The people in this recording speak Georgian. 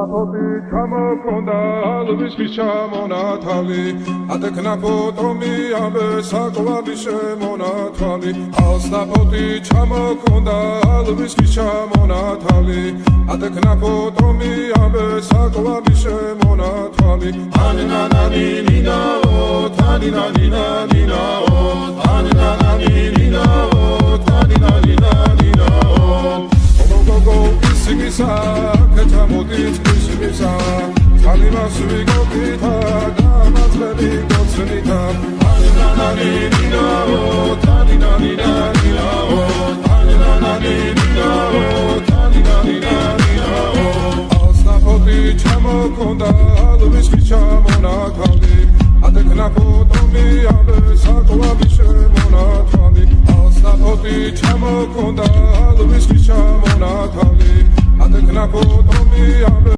Alsnapoti ჩამოქონდა ალვისის ჩამონათალი ატექნა ფოტომი ამბე საკვალი შემონათალი Alsnapoti ჩამოქონდა ალვისის ჩამონათალი ატექნა ფოტომი ამბე საკვალი შემონათალი ანანანინინაო თანინანინანინაო ანანანინინაო თანინანინანინაო გოგო ისიმისა კეთამოდით ისიმისა ძალიმას ვიგოქითა გამაცხები გოცნითა ანანანინინაო თანინანინანინაო ანანანინინაო თანინანინანინაო Alsnapoti ჩამოქონდა ალვისის ჩამონათალი ატექნა ფოტომი ამბე საკვალი შემონათალი Alsnapoti ჩამოქონდა ალვისის ჩამონათალი ატექნა ფოტომი ამბე